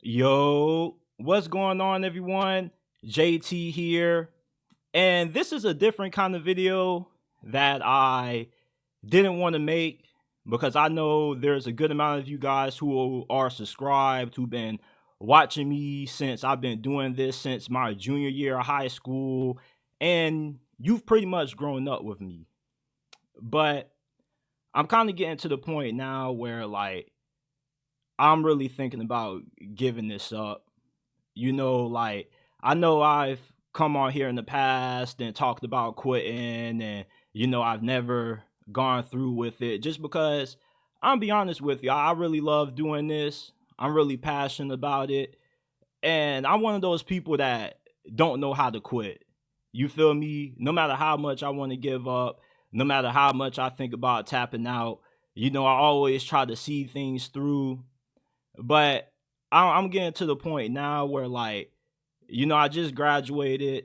Yo, what's going on, everyone? JT here. And this is a different kind of video that I didn't want to make because I know there's a good amount of you guys who are subscribed, who've been watching me since I've been doing this since my junior year of high school. And you've pretty much grown up with me. But I'm kind of getting to the point now where, I'm really thinking about giving this up. I know I've come on here in the past and talked about quitting, and I've never gone through with it just because I'm be honest with you, I really love doing this. I'm really passionate about it, and I'm one of those people that don't know how to quit. You feel me? No matter how much I want to give up, no matter how much I think about tapping out, I always try to see things through. But I'm getting to the point now where, I just graduated.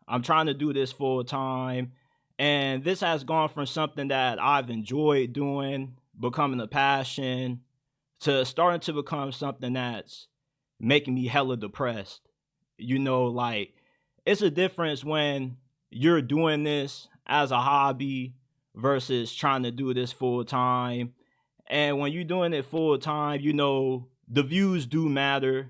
I'm trying to do this full time. And this has gone from something that I've enjoyed doing, becoming a passion, to starting to become something that's making me hella depressed. It's a difference when you're doing this as a hobby versus trying to do this full time. And when you're doing it full time, the views do matter.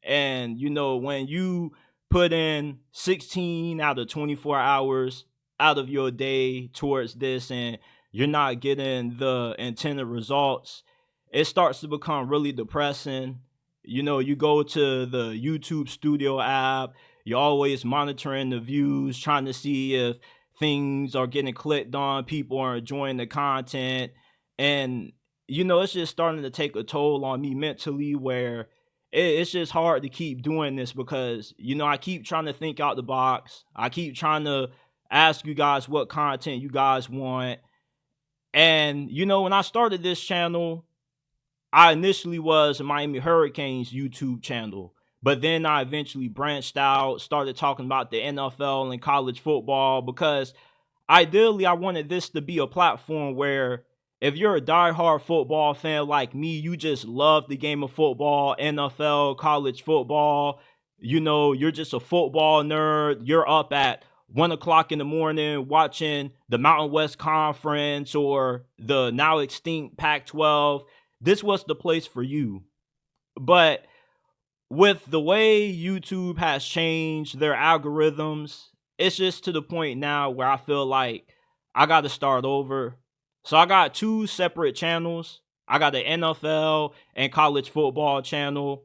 And when you put in 16 out of 24 hours out of your day towards this and you're not getting the intended results, it starts to become really depressing. You go to the YouTube Studio app, you're always monitoring the views, trying to see if things are getting clicked on, people are enjoying the content. And it's just starting to take a toll on me mentally where it's just hard to keep doing this because, I keep trying to think out the box. I keep trying to ask you guys what content you guys want. And, when I started this channel, I initially was a Miami Hurricanes YouTube channel. But then I eventually branched out, started talking about the NFL and college football because ideally I wanted this to be a platform where if you're a diehard football fan like me, you just love the game of football, NFL, college football, you're just a football nerd. You're up at 1 o'clock in the morning watching the Mountain West Conference or the now extinct Pac-12. This was the place for you. But with the way YouTube has changed their algorithms, it's just to the point now where I feel like I got to start over. So I got two separate channels. I got an NFL and college football channel.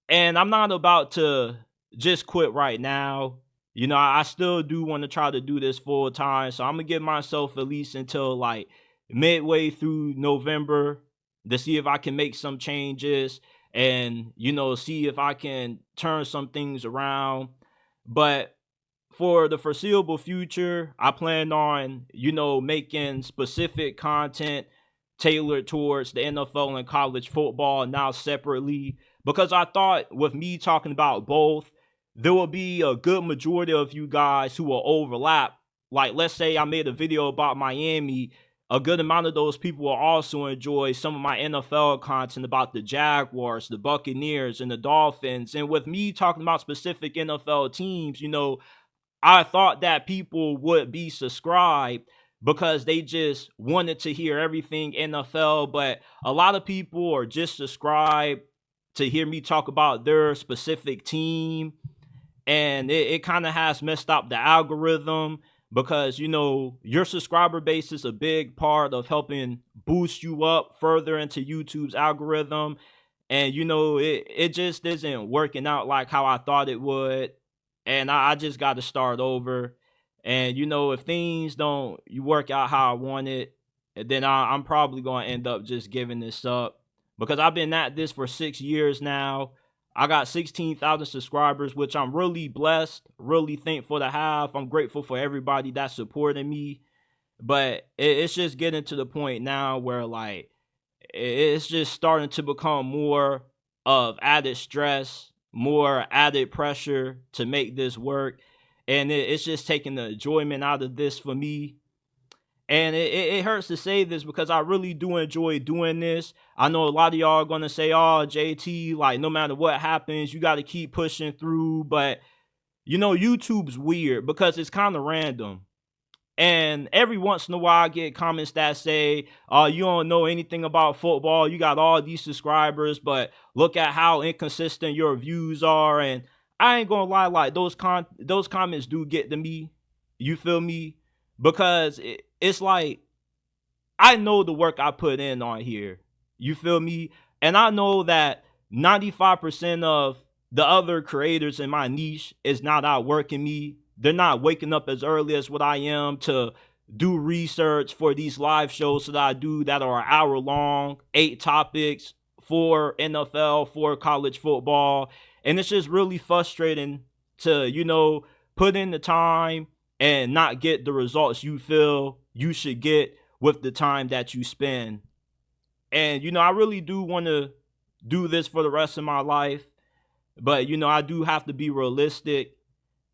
And I'm not about to just quit right now. I still do want to try to do this full time. So I'm going to give myself at least until midway through November to see if I can make some changes and, see if I can turn some things around. But for the foreseeable future, I plan on, making specific content tailored towards the NFL and college football now separately, because I thought with me talking about both, there will be a good majority of you guys who will overlap. Like, let's say I made a video about Miami. A good amount of those people will also enjoy some of my NFL content about the Jaguars, the Buccaneers, and the Dolphins. And with me talking about specific NFL teams, I thought that people would be subscribed because they just wanted to hear everything NFL. But a lot of people are just subscribed to hear me talk about their specific team. And it kind of has messed up the algorithm because, your subscriber base is a big part of helping boost you up further into YouTube's algorithm. And, it just isn't working out like how I thought it would. And I just got to start over. And, if things don't you work out how I want it, then I'm probably going to end up just giving this up because I've been at this for 6 years now. I got 16,000 subscribers, which I'm really blessed, really thankful to have. I'm grateful for everybody that's supporting me. But it's just getting to the point now where, it's just starting to become more of added stress, more added pressure to make this work. And it's just taking the enjoyment out of this for me. And it hurts to say this because I really do enjoy doing this. I know a lot of y'all are gonna say, "Oh, JT, like no matter what happens, you got to keep pushing through." But YouTube's weird because it's kind of random. And every once in a while, I get comments that say, "Oh, you don't know anything about football. You got all these subscribers, but look at how inconsistent your views are." And I ain't gonna lie, like those comments do get to me. You feel me? Because it's like I know the work I put in on here. You feel me? And I know that 95% of the other creators in my niche is not outworking me. They're not waking up as early as what I am to do research for these live shows that I do that are an hour long, 8 topics for NFL, for college football. And it's just really frustrating to, put in the time and not get the results you feel you should get with the time that you spend. And I really do want to do this for the rest of my life, but I do have to be realistic.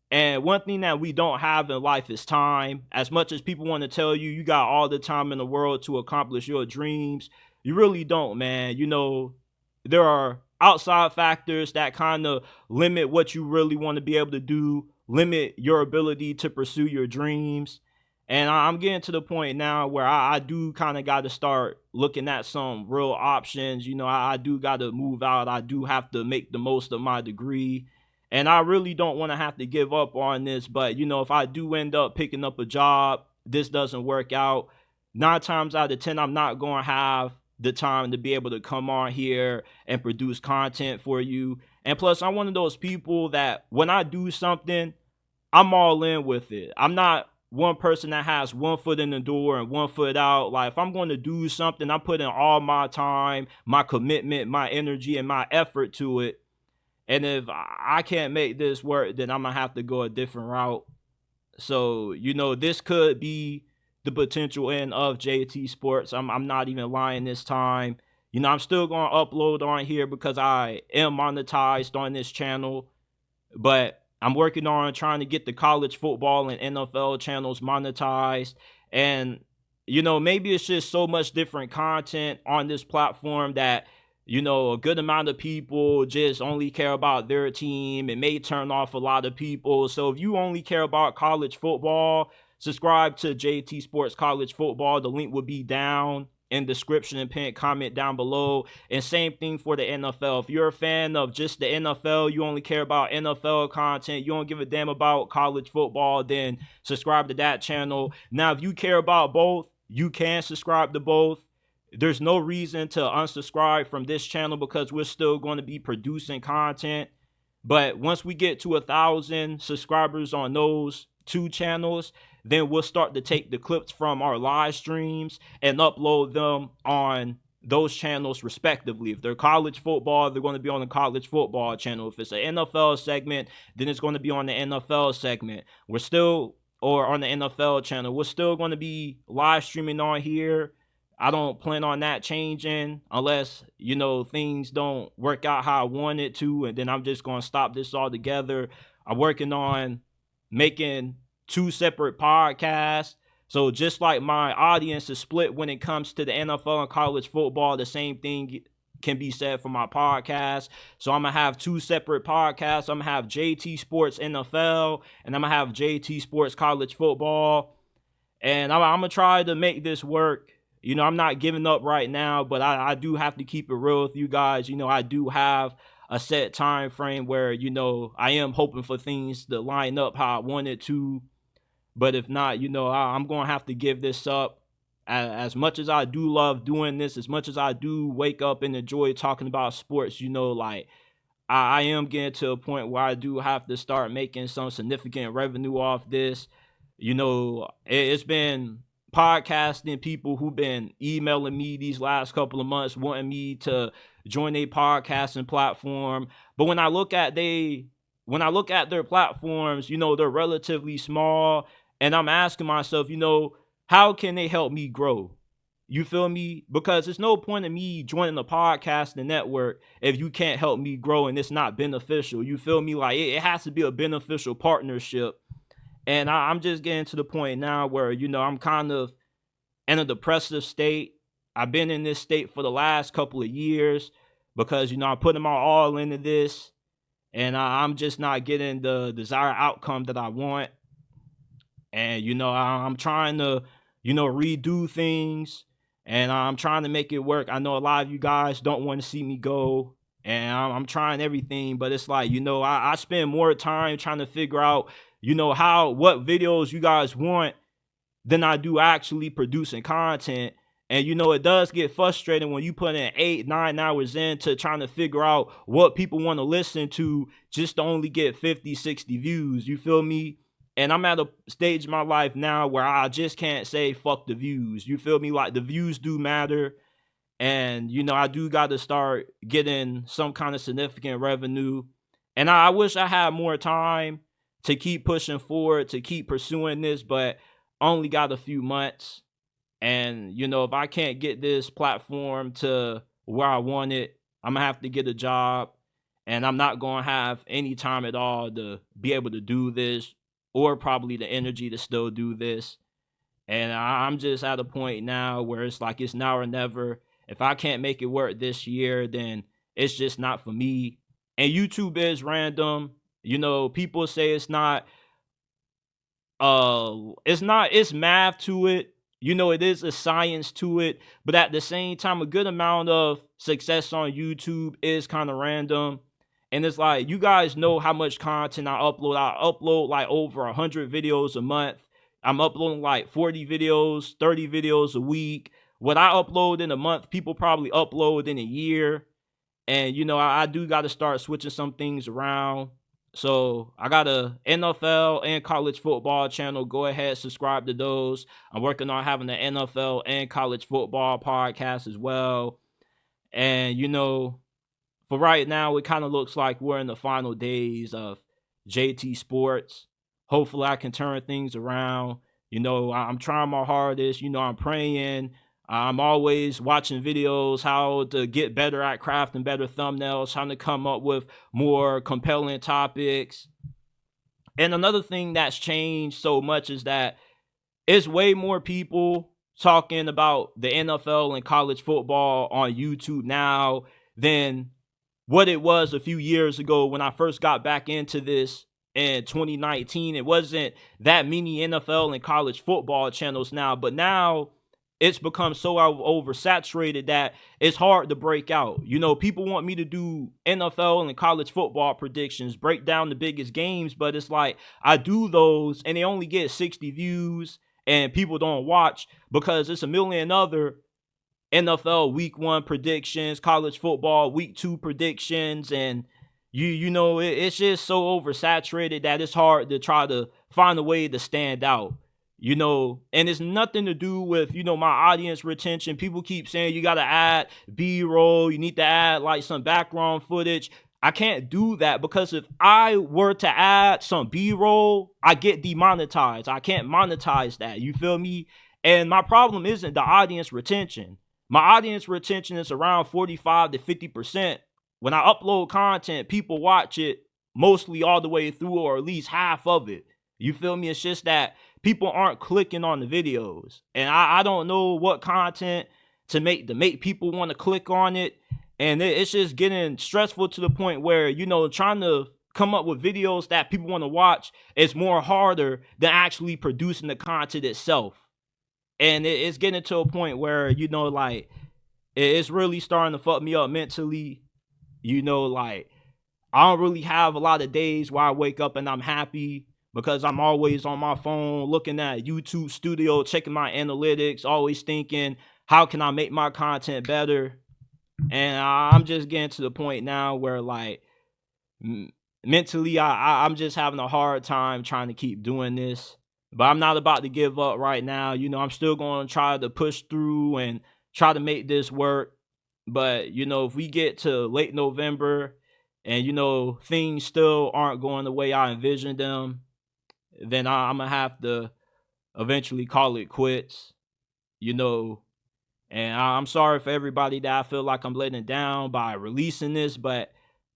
And one thing that we don't have in life is time. As much as people want to tell you you got all the time in the world to accomplish your dreams, you really don't, man. There are outside factors that kind of limit what you really want to be able to do, limit your ability to pursue your dreams. And I'm getting to the point now where I do kind of got to start looking at some real options. I do got to move out. I do have to make the most of my degree. And I really don't want to have to give up on this. But, if I do end up picking up a job, this doesn't work out, 9 times out of 10, I'm not going to have the time to be able to come on here and produce content for you. And plus, I'm one of those people that when I do something, I'm all in with it. I'm not one person that has one foot in the door and one foot out. Like, if I'm going to do something, I put in all my time, my commitment, my energy, and my effort to it. And if I can't make this work, then I'm going to have to go a different route. So, this could be the potential end of JT Sports. I'm not even lying this time. I'm still going to upload on here because I am monetized on this channel. But I'm working on trying to get the college football and NFL channels monetized. And, maybe it's just so much different content on this platform that, a good amount of people just only care about their team. It may turn off a lot of people. So if you only care about college football, subscribe to JT Sports College Football. The link will be down in description and pinned comment down below. And same thing for the NFL. If you're a fan of just the NFL, you only care about NFL content, you don't give a damn about college football, then subscribe to that channel. Now, if you care about both, you can subscribe to both. There's no reason to unsubscribe from this channel because we're still going to be producing content. But once we get to 1,000 subscribers on those 2 channels, then we'll start to take the clips from our live streams and upload them on those channels respectively. If they're college football, they're going to be on the college football channel. If it's an NFL segment, then it's going to be on the NFL segment. Or on the NFL channel, we're still going to be live streaming on here. I don't plan on that changing unless, things don't work out how I want it to. And then I'm just going to stop this altogether. I'm working on making 2 separate podcasts. So just like my audience is split when it comes to the NFL and college football, the same thing can be said for my podcast. So I'm going to have 2 separate podcasts. I'm going to have JT Sports NFL and I'm going to have JT Sports College Football. And I'm going to try to make this work. I'm not giving up right now, but I do have to keep it real with you guys. I do have a set time frame where, I am hoping for things to line up how I want it to. But if not, I'm going to have to give this up. As much as I do love doing this, as much as I do wake up and enjoy talking about sports, like I am getting to a point where I do have to start making some significant revenue off this. It's been podcasting people who've been emailing me these last couple of months wanting me to join a podcasting platform. But when I look at their platforms, they're relatively small. And I'm asking myself, how can they help me grow? You feel me? Because there's no point in me joining the podcasting network if you can't help me grow and it's not beneficial. You feel me? Like it has to be a beneficial partnership. And I'm just getting to the point now where, I'm kind of in a depressive state. I've been in this state for the last couple of years because, I'm putting my all into this, and I'm just not getting the desired outcome that I want. And, I'm trying to, redo things, and I'm trying to make it work. I know a lot of you guys don't want to see me go, and I'm trying everything, but it's like, I spend more time trying to figure out, what videos you guys want than I do actually producing content. And it does get frustrating when you put in 8-9 hours into trying to figure out what people want to listen to just to only get 50-60 views. You feel me? And I'm at a stage in my life now where I just can't say fuck the views. You feel me? Like, the views do matter. And I do got to start getting some kind of significant revenue. And I wish I had more time to keep pushing forward, to keep pursuing this, but only got a few months. And if I can't get this platform to where I want it, I'm gonna have to get a job, and I'm not gonna have any time at all to be able to do this, or probably the energy to still do this. And I'm just at a point now where it's like, it's now or never. If I can't make it work this year, then it's just not for me. And YouTube is random. People say it's math to it. It is a science to it, but at the same time, a good amount of success on YouTube is kind of random. And it's like, you guys know how much content I upload. I upload like over 100 videos a month. I'm uploading like 40 videos, 30 videos a week. What I upload in a month, people probably upload in a year. And I do got to start switching some things around. So I got a NFL and college football channel. Go ahead, subscribe to those. I'm working on having an NFL and college football podcast as well. And for right now, it kind of looks like we're in the final days of JT Sports. Hopefully I can turn things around. I'm trying my hardest. I'm praying. I'm always watching videos, how to get better at crafting better thumbnails, trying to come up with more compelling topics. And another thing that's changed so much is that it's way more people talking about the NFL and college football on YouTube now than what it was a few years ago when I first got back into this in 2019. It wasn't that many NFL and college football channels now, but now it's become so oversaturated that it's hard to break out. People want me to do NFL and college football predictions, break down the biggest games, but it's like, I do those and they only get 60 views and people don't watch because it's a million other NFL week 1 predictions, college football week 2 predictions, and it's just so oversaturated that it's hard to try to find a way to stand out. And it's nothing to do with, my audience retention. People keep saying you got to add B-roll, you need to add like some background footage. I can't do that because if I were to add some B-roll, I get demonetized. I can't monetize that. You feel me? And my problem isn't the audience retention. My audience retention is around 45 to 50%. When I upload content, people watch it mostly all the way through, or at least half of it. You feel me? It's just that people aren't clicking on the videos. And I don't know what content to make people want to click on it. And it's just getting stressful to the point where, trying to come up with videos that people want to watch is more harder than actually producing the content itself. And it's getting to a point where, like, it's really starting to fuck me up mentally. Like, I don't really have a lot of days where I wake up and I'm happy, because I'm always on my phone looking at YouTube Studio, checking my analytics, always thinking, how can I make my content better? And I'm just getting to the point now where, like, mentally, I'm just having a hard time trying to keep doing this. But I'm not about to give up right now. I'm still going to try to push through and try to make this work. But, if we get to late November and, things still aren't going the way I envisioned them, then I'm going to have to eventually call it quits, And I'm sorry for everybody that I feel like I'm letting down by releasing this, but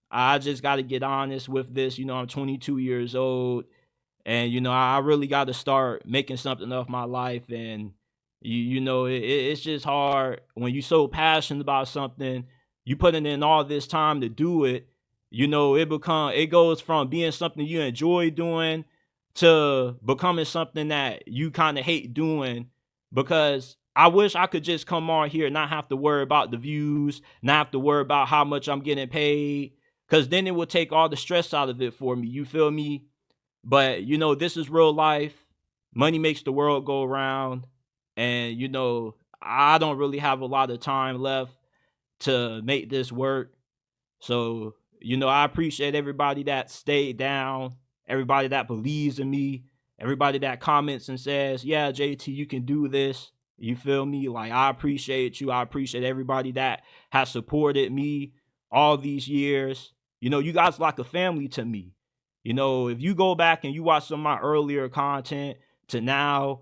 I just got to get honest with this. I'm 22 years old, and, I really got to start making something of my life. And, It's just hard when you're so passionate about something. You putting in all this time to do it. It goes from being something you enjoy doing to becoming something that you kind of hate doing. Because I wish I could just come on here and not have to worry about the views, not have to worry about how much I'm getting paid, because then it would take all the stress out of it for me. You feel me? But this is real life. Money makes the world go around. And I don't really have a lot of time left to make this work. So, I appreciate everybody that stayed down, everybody that believes in me, everybody that comments and says, yeah, JT, you can do this. You feel me? Like, I appreciate you. I appreciate everybody that has supported me all these years. You guys like a family to me. If you go back and you watch some of my earlier content to now,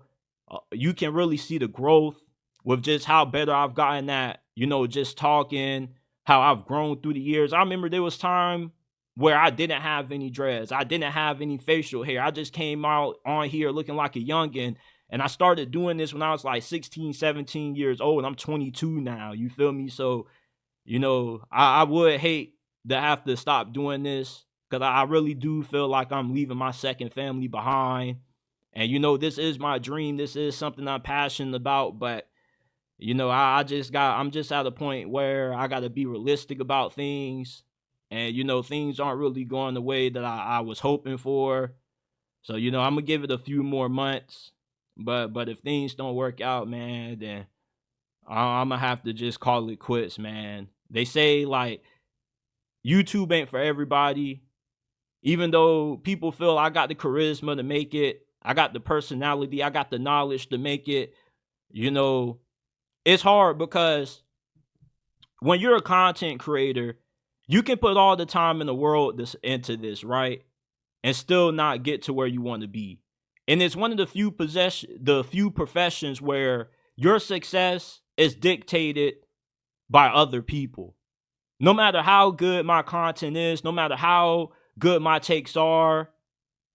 you can really see the growth with just how better I've gotten at, just talking, how I've grown through the years. I remember there was time where I didn't have any dreads. I didn't have any facial hair. I just came out on here looking like a youngin'. And I started doing this when I was like 16, 17 years old. And I'm 22 now. You feel me? So, I would hate to have to stop doing this because I really do feel like I'm leaving my second family behind. And, this is my dream. This is something I'm passionate about. But I'm just at a point where I got to be realistic about things. And, things aren't really going the way that I was hoping for. So, I'm going to give it a few more months. But if things don't work out, man, then I'm going to have to just call it quits, man. They say, like, YouTube ain't for everybody. Even though people feel I got the charisma to make it, I got the personality, I got the knowledge to make it, it's hard because when you're a content creator, you can put all the time in the world into this, right? And still not get to where you want to be. And it's one of the few professions where your success is dictated by other people. No matter how good my content is, no matter how good my takes are,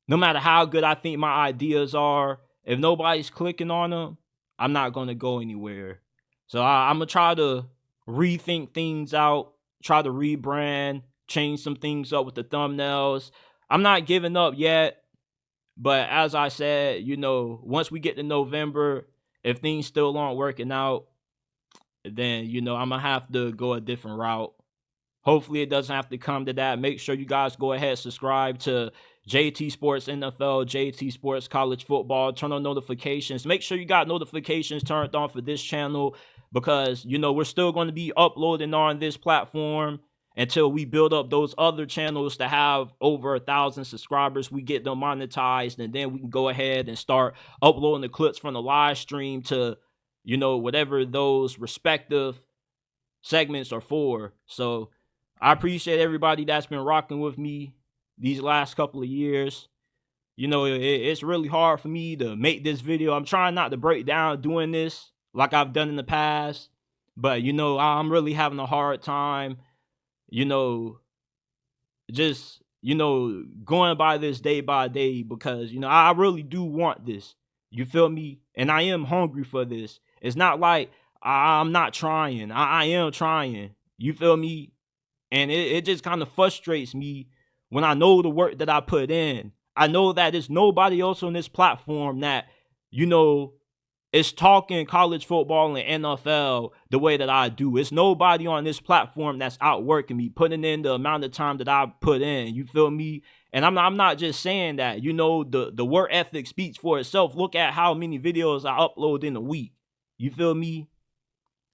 no matter how good I think my ideas are, if nobody's clicking on them, I'm not going to go anywhere. So I'm going to try to rethink things out, try to rebrand, change some things up with the thumbnails. I'm not giving up yet. But as I said, once we get to November, if things still aren't working out, then, I'm going to have to go a different route. Hopefully it doesn't have to come to that. Make sure you guys go ahead, subscribe to JT Sports NFL, JT Sports College Football. Turn on notifications. Make sure you got notifications turned on for this channel because, we're still going to be uploading on this platform until we build up those other channels to have over 1,000 subscribers. We get them monetized, and then we can go ahead and start uploading the clips from the live stream to, whatever those respective segments are for. So I appreciate everybody that's been rocking with me these last couple of years. It's really hard for me to make this video. I'm trying not to break down doing this like I've done in the past. But, I'm really having a hard time, just, going by this day by day because, I really do want this. You feel me? And I am hungry for this. It's not like I'm not trying. I am trying. You feel me? And it just kind of frustrates me when I know the work that I put in. I know that there's nobody else on this platform that, is talking college football and NFL the way that I do. It's nobody on this platform that's outworking me, putting in the amount of time that I put in. You feel me? And I'm not just saying that. The work ethic speaks for itself. Look at how many videos I upload in a week. You feel me?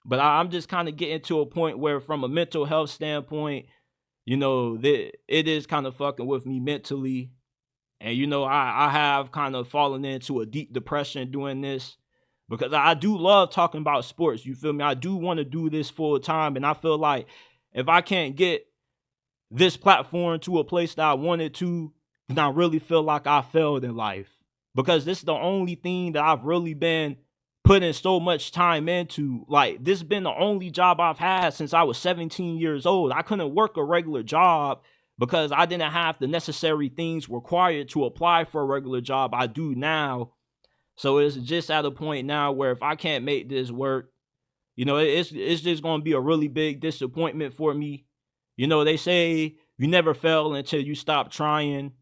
But I'm just kind of getting to a point where from a mental health standpoint, it is kind of fucking with me mentally. And, I have kind of fallen into a deep depression doing this because I do love talking about sports. You feel me? I do want to do this full time. And I feel like if I can't get this platform to a place that I wanted to, then I really feel like I failed in life because this is the only thing that I've really been putting so much time into. Like, this has been the only job I've had since I was 17 years old. I couldn't work a regular job because I didn't have the necessary things required to apply for a regular job. I do now. So it's just at a point now where if I can't make this work, it's just gonna be a really big disappointment for me. They say you never fail until you stop trying,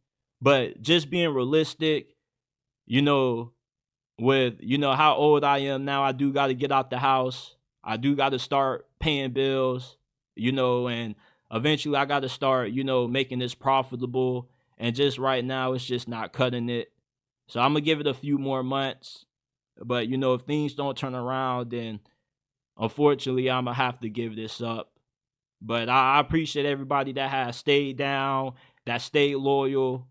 but just being realistic, you know, with how old I am now, I do got to get out the house. I do got to start paying bills, and eventually I got to start, making this profitable. And just right now, it's just not cutting it. So I'm gonna give it a few more months. But if things don't turn around, then unfortunately I'm gonna have to give this up. But I appreciate everybody that has stayed down, that stayed loyal,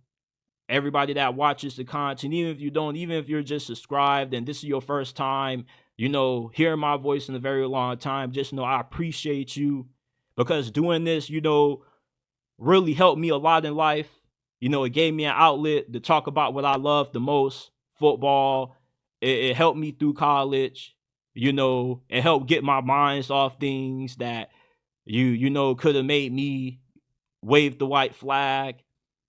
everybody that watches the content, even if you're just subscribed and this is your first time, hearing my voice in a very long time, just know I appreciate you, because doing this, really helped me a lot in life. It gave me an outlet to talk about what I love the most, football. It helped me through college. It helped get my minds off things that could have made me wave the white flag.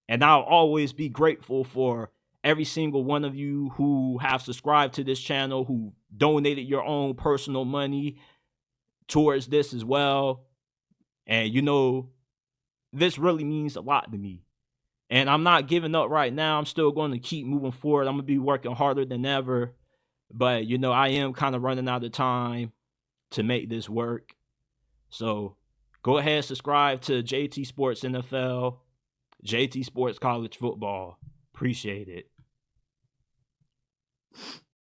And I'll always be grateful for every single one of you who have subscribed to this channel, who donated your own personal money towards this as well. And this really means a lot to me. And I'm not giving up right now. I'm still going to keep moving forward. I'm going to be working harder than ever. But, I am kind of running out of time to make this work. So go ahead, subscribe to JT Sports NFL, JT Sports College Football. Appreciate it.